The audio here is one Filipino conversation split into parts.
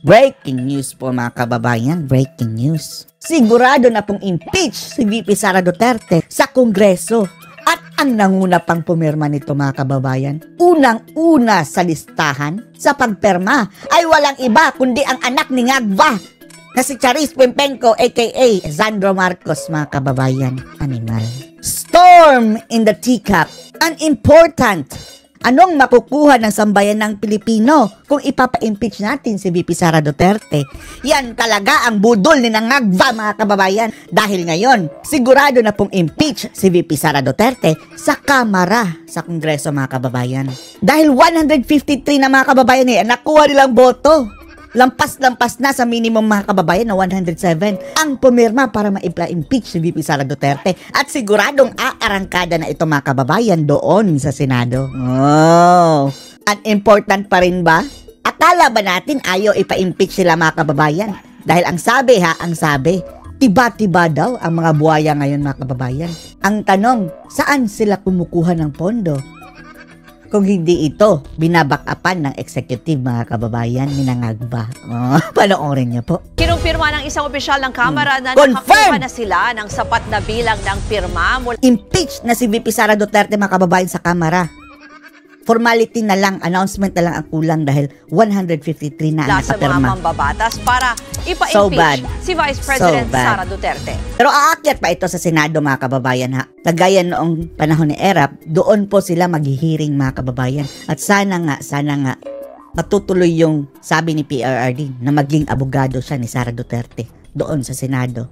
Breaking news po mga kababayan, breaking news. Sigurado na pong impeach si VP Sara Duterte sa Kongreso. At ang nanguna pang pumirma nito mga kababayan, unang-una sa listahan sa pagperma ay walang iba kundi ang anak ni Ngagva na si Charis Pimpenko aka Sandro Marcos mga kababayan. Animal. Storm in the teacup. Unimportant. Anong makukuha ng sambayan ng Pilipino kung ipapa-impeach natin si VP Sara Duterte? Yan talaga ang budol ni Ngagva mga kababayan. Dahil ngayon, sigurado na pong impeach si VP Sara Duterte sa Kamara sa Kongreso mga kababayan. Dahil 153 na mga kababayan nakuha nilang boto. Lampas-lampas na sa minimum mga kababayan na 107 ang pumirma para ma-impeach si VP Sara Duterte at siguradong aarangkada na ito mga kababayan doon sa Senado. Oh, unimportant pa rin ba? Akala ba natin ayaw ipa-impeach sila mga kababayan? Dahil ang sabi, tiba-tiba daw ang mga buhaya ngayon mga kababayan. Ang tanong, saan sila kumukuha ng pondo? Kung hindi ito, binabakapan ng executive mga kababayan ni Ngagva. Oh, panoorin niyo po. Kinumpirma ng isang opisyal ng Kamara na nakakuha na sila ng sapat na bilang ng pirma. Impeach na si VP Sara Duterte mga kababayan sa Kamara. Formality na lang, announcement na lang ang kulang dahil 153 na ang sa nakapirma. mga mambabatas para ipa-impeach si Vice President Sara Duterte. Pero aakyat pa ito sa Senado mga kababayan ha. Kagaya noong panahon ni Erap, doon po sila maghihiring mga kababayan. At sana nga, matutuloy yung sabi ni PRRD na maging abogado siya ni Sara Duterte doon sa Senado.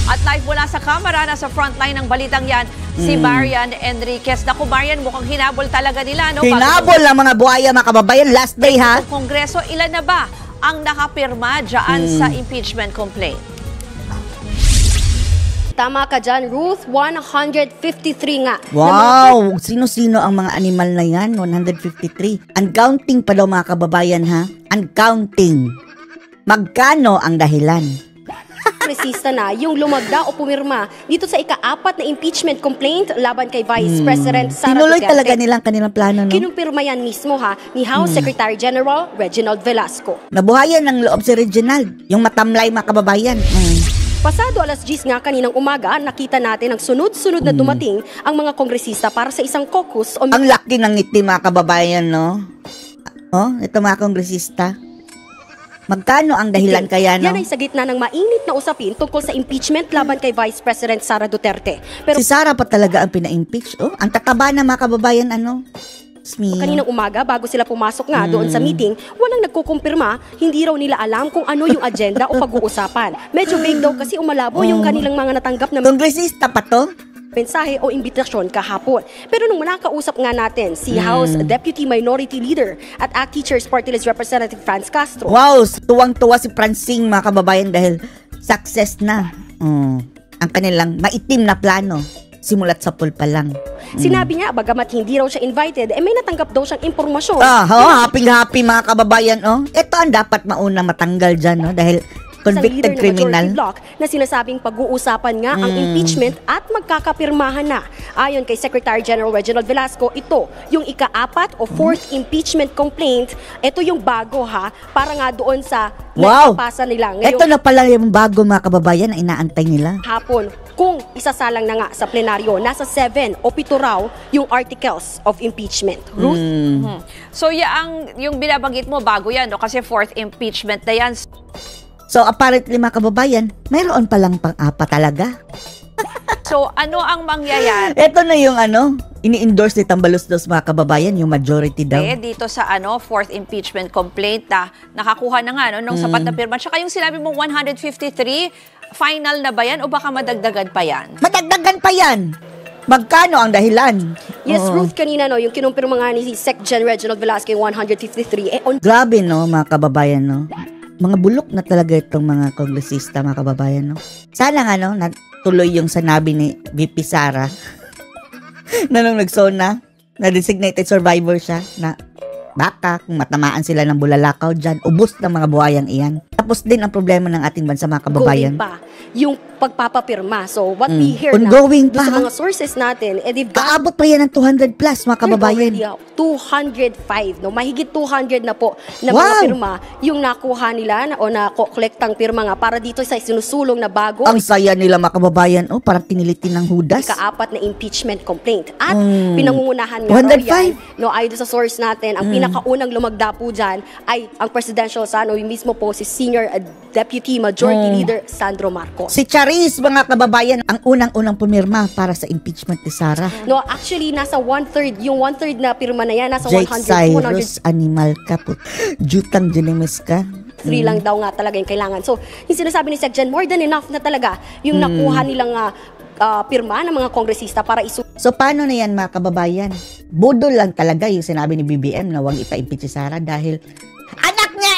At live mula sa Kamara, nasa frontline ng balitang yan, si Marian Enriquez. Naku, Marian, mukhang hinabol talaga nila, no? Hinabol ang mga buhaya, mga kababayan. Last day, ha? Kongreso, ilan na ba ang nakapirma dyan sa impeachment complaint? Tama ka dyan, Ruth. 153 nga. Wow! Sino-sino ang mga animal na yan? 153. Uncounting pa daw, mga kababayan, ha? Uncounting. Magkano ang dahilan? Kongresista na yung lumagda o pumirma dito sa ika-4 na impeachment complaint laban kay Vice President Sara Duterte. Tinuloy talaga nilang kanilang plano, no? Kinumpirma yan mismo ni House Secretary General Reginald Velasco. Nabuhayan ng loob si Reginald, yung matamlay mga kababayan. Pasado alas 10 nga kaninang umaga, nakita natin ang sunod-sunod na dumating ang mga kongresista para sa isang caucus. Ang laki ng ngiti mga kababayan, no? Oh, ito mga kongresista. Magkano ang dahilan kaya, no? Yan ay sa gitna ng mainit na usapin tungkol sa impeachment laban kay Vice President Sara Duterte. Pero si Sara pa talaga ang pina-impeach. Oh, ang tataba na mga kababayan, ano? Kaninang umaga, bago sila pumasok nga doon sa meeting, walang nagkukumpirma, hindi raw nila alam kung ano yung agenda o pag-uusapan. Medyo vague daw kasi umalabo yung kanilang mga natanggap na kongresista pa to? mensahe o imbitasyon kahapon. Pero nung nakausap nga natin si House Deputy Minority Leader at ACT Teachers Party List Representative Franz Castro. Wow, tuwang-tuwa si Francine mga kababayan dahil success na ang kanilang maitim na plano simulat sa pool pa lang. Sinabi niya, bagamat hindi raw siya invited, may natanggap daw siyang impormasyon. Happy-happy mga kababayan. Ito ang dapat mauna matanggal dyan, no? Dahil convicted criminal block na sinasabing pag-uusapan nga ang impeachment at magkakapirmahan na. Ayon kay Secretary General Reginald Velasco, ito yung ika-4 o 4th impeachment complaint. Ito yung bago para nga doon sa napapasa nila. Ito na pala yung bago mga kababayan na inaantay nila. Hapon, kung isasalang na nga sa plenaryo, nasa 7 o 7 raw yung articles of impeachment. Ruth? So yung binabanggit mo, bago yan, no? Kasi 4th impeachment na yan. So apparently mga kababayan, mayroon palang pang-4 talaga. So ano ang mangyayari? Ito na yung ini-endorse ni Tambaluslos mga kababayan, yung majority daw. Dito sa 4th impeachment complaint na nakakuha na nga nung sapat na pirma. Tsaka yung sinabi mong 153, final na ba yan o baka madagdagan pa yan? Madagdagan pa yan! Magkano ang dahilan? Yes, Ruth, kanina yung kinumpirma nga ni Sec Gen Reginald Velasco yung 153. Grabe no mga kababayan, no? Mga bulok na talaga itong mga kongresista, mga kababayan, no? Sana nga, no, natuloy yung sanabi ni VP Sara na nung nagsona, na designated survivor siya, na baka kung matamaan sila ng bulalakaw dyan, ubos ng mga buhayang iyan. Tapos din ang problema ng ating bansa, mga kababayan. Going pa, yung pagpapapirma. So what we hear Ongoing na doon sa pa, mga sources natin, they've got aabot pa yan ng 200 plus mga kababayan. 205, no? Mahigit 200 na po na Wow! mga pirma yung nakuha nila o nakokolektang pirma nga para dito sa sinusulong na bago Ang saya nila mga kababayan, parang tinilitin ng hudas. ikaapat na impeachment complaint. At pinangungunahan nga 205. raw yan, no, ayon sa source natin, ang pinakaunang lumagda po dyan ay ang presidential son, o yung mismo po si Senior Deputy Majority Leader Sandro Marcos. Si Charis, mga kababayan, ang unang-unang pumirma para sa impeachment ni Sara. No, actually, nasa one-third, yung one-third na pirma na yan, nasa Jake 100, 200 Cyrus, animal ka po. Jutang Jinemes ka. 3 lang daw nga talaga yung kailangan. So, yung sinasabi ni Secgen, more than enough na talaga yung nakuha nilang pirma ng mga kongresista para So, paano na yan mga kababayan? Budol lang talaga yung sinabi ni BBM na huwag ipa-impeach si Sara dahil anak niya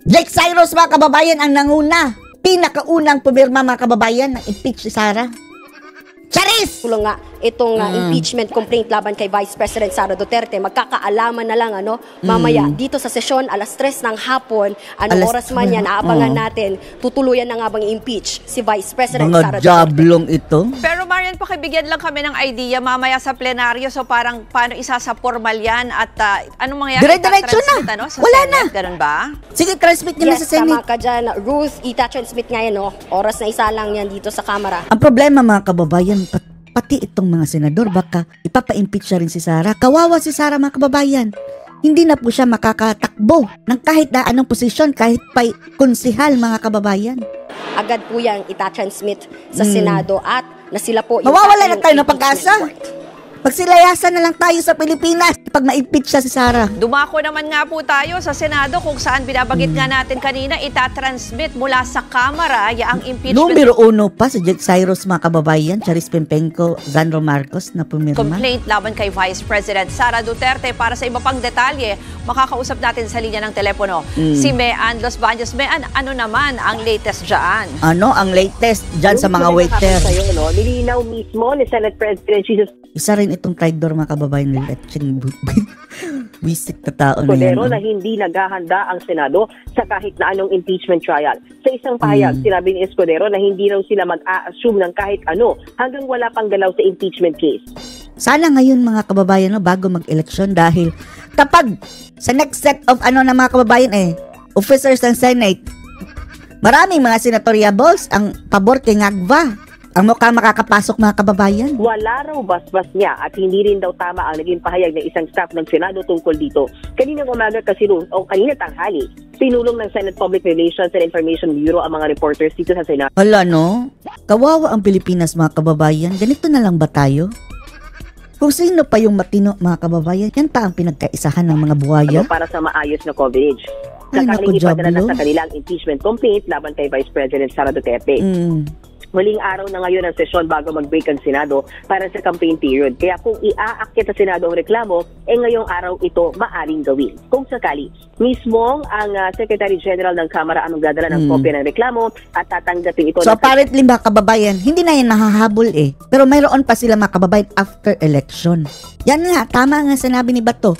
Jake Cyrus, mga kababayan, ang nanguna. Pinakaunang pumirma, mga kababayan, ng impeach si Sara. Charis! tulong nga itong impeachment complaint laban kay Vice President Sara Duterte. Magkakaalaman na lang mamaya dito sa sesyon alas 3 ng hapon, anong oras man yan, aabangan natin, tutuluyan na nga bang impeach si Vice President Sara Mga Duterte. jablong ito. Pero Marian, pakibigyan lang kami ng idea mamaya sa plenaryo. So parang paano isa sa formal yan at anong mangyayari? Dire-diretso Itatransmit, na. Sa Wala Senate, na. ganun ba? Sige, transmit nyo na Yes, sa Senate. tama ka dyan. Ruth, ita-transmit nga yan, oras na isa lang yan dito sa Kamara. Ang problema, mga kababayan, pati itong mga senador, baka ipapa-impeach siya rin si Sara. Kawawa si Sara, mga kababayan. Hindi na po siya makakatakbo ng kahit na anong posisyon, kahit pa'y konsihal, mga kababayan. Agad po yan ita-transmit sa Senado at na sila po Mawawala na yung tayo ng impeachment pag-asa. court. Magsilayasan na lang tayo sa Pilipinas pag ma-impeach siya si Sara. Dumako naman nga po tayo sa Senado kung saan binabagit nga natin kanina, itatransmit mula sa Kamara ang impeachment Numero 1 pa si Jake Cyrus, mga kababayan, Charis Pempenco, Sandro Marcos na pumirma. complaint laban kay Vice President Sara Duterte. Para sa iba pang detalye, makakausap natin sa linya ng telepono si Mean Los Baños. Mean, ano naman ang latest dyan? Ano ang latest dyan sa mga waiter? Sa'yo, nilinaw mismo ni Senate President Jesus Isa rin itong traidor, mga kababayan, nila. Wisik na tao na yan. Escudero na hindi naghahanda ang Senado sa kahit na anong impeachment trial. Sa isang pahayag, sinabi ni Escudero na hindi raw sila mag-a-assume ng kahit ano hanggang wala pang galaw sa impeachment case. Sana ngayon, mga kababayan, bago mag-eleksyon, dahil kapag sa next set of na mga kababayan officers ng Senate, maraming mga senatoriables ang pabor kay Ngagva. Ang mukha makakapasok, mga kababayan. Wala raw basbas niya at hindi rin daw tama ang naging pahayag ng isang staff ng Senado tungkol dito. Kaninang umaga kasi kanina tanghali, sinulong ng Senate Public Relations and Information Bureau ang mga reporters dito sa Senado. Hala, no? Kawawa ang Pilipinas, mga kababayan. Ganito na lang ba tayo? Kung sino pa yung matino, mga kababayan, yan pa ang pinagkaisahan ng mga buhaya. Para sa maayos na coverage. Ay, naku, Sakaling ipadala na Diablo. sa kanilang impeachment complaint laban kay Vice President Sara Duterte. Huling araw na ngayon ang sesyon bago mag-break ang Senado para sa campaign period. Kaya kung iaakit sa Senado ang reklamo, ngayong araw ito maaring gawin. Kung sakali, mismong ang Secretary General ng Kamara ang magdadala ng kopya ng reklamo at tatanggapin ito. So apparently, mga kababayan, hindi na yan mahahabol Pero mayroon pa sila, mga kababayan, after election. Yan nga, tama nga sinabi ni Bato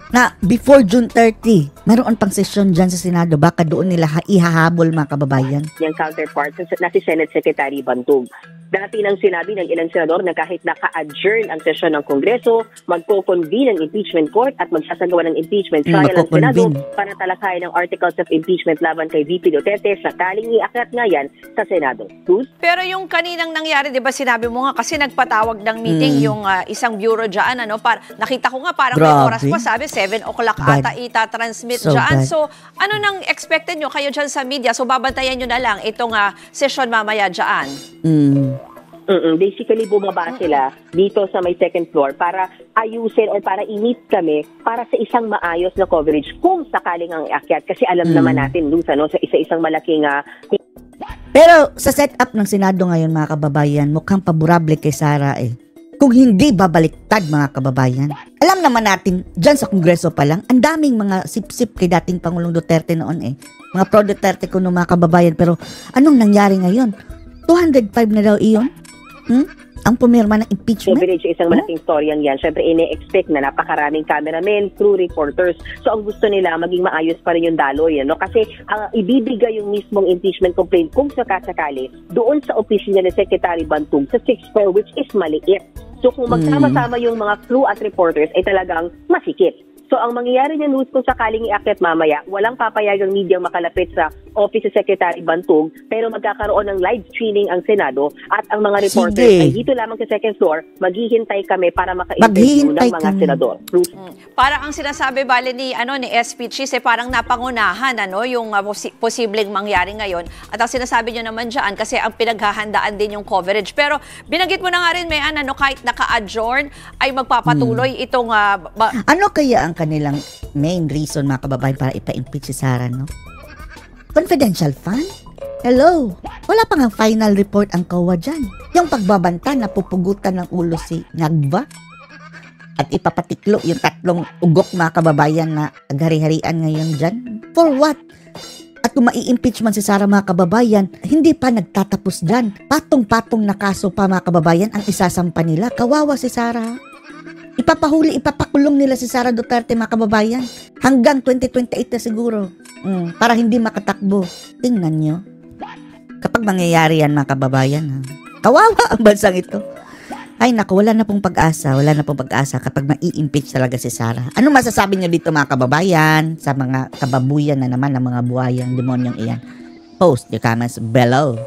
na before June 30, mayroon pang sesyon dyan sa Senado. Baka doon nila ihahabol, mga kababayan. Yung counterpart na si Senate Secretary Bantog. Dati nang sinabi ng ilang senador na kahit naka-adjourn ang sesyon ng Kongreso, magko-convene ang impeachment court at magsasagawa ng impeachment trial ng Senado para talakayin ang articles of impeachment laban kay VP Duterte sakaling iakyat nga yan sa Senado. Pero yung kaninang nangyari, di ba sinabi mo nga, kasi nagpatawag ng meeting yung isang bureau dyan, nakita ko nga parang may Grabe. oras pa, sabi 7 o'clock Bad. ata itatransmit So dyan. bad. So, ano nang expected nyo kayo dyan sa media? So, babantayan nyo na lang itong session mamaya dyan. Basically, bumaba sila dito sa may second floor para ayusin or para i-meet kami para sa isang maayos na coverage kung sakaling ang iakyat. Kasi alam naman natin, Luz, sa isa-isang malaking Pero sa setup ng Senado ngayon, mga kababayan, mukhang paborable kay Sara Kung hindi babaliktad, mga kababayan. Alam naman natin, dyan sa Kongreso pa lang, ang daming mga sip-sip kay dating Pangulong Duterte noon Mga pro-Duterte ko mga kababayan. Pero anong nangyari ngayon? 205 na daw iyon? ang pumirma ng impeachment? Coverage, isang malaking storyang yan. Siyempre, ine-expect na napakaraming cameramen, crew reporters. So, ang gusto nila, maging maayos pa rin yung daloy. No? Kasi, ibibigay yung mismong impeachment complaint kung sakasakali doon sa opisina ni Secretary Bantog sa 6th floor, which is maliit. So, kung magsama-sama yung mga crew at reporters, ay talagang masikip. So, ang mangyayari niya, Luz, kung sakaling iakyat mamaya, walang papayagang medyang makalapit sa Office of Secretary Bantog, pero magkakaroon ng live streaming ang Senado at ang mga reporters ay dito lamang sa second floor, maghihintay kami para maka-interview ng mga senador. Parang ang sinasabi, bale, ni SP Cheese, parang napangunahan, yung posibleng mangyari ngayon. At ang sinasabi nyo naman dyan, kasi ang pinaghahandaan din yung coverage. Pero, binanggit mo na nga rin, Mayan, kahit naka-adjourn, ay magpapatuloy itong... ano kaya ang kanilang main reason, mga kababayan, para ipa-impeach si Sara, no? Confidential fund? Hello? Wala pang ang final report ang COA dyan. Yung pagbabanta na pupugutan ng ulo si Nagva at ipapatiklo yung 3 ugok, mga kababayan, na hari-harian ngayon dyan. For what? At kung mai-impeach man si Sara, mga kababayan, hindi pa nagtatapos dyan. Patong-patong na kaso pa, mga kababayan, ang isasampa nila. Kawawa si Sara. Ipapahuli, ipapakulong nila si Sara Duterte, mga kababayan. Hanggang 2028 na siguro. Para hindi makatakbo. Tingnan nyo. Kapag mangyayari yan, mga kababayan, kawawa ang bansang ito. Ay naku, wala na pong pag-asa. Wala na pong pag-asa kapag mai-impeach talaga si Sara. Ano masasabi nyo dito, mga kababayan? Sa mga kababuyan na naman ng mga buhayang demonyong iyan? Post your comments below.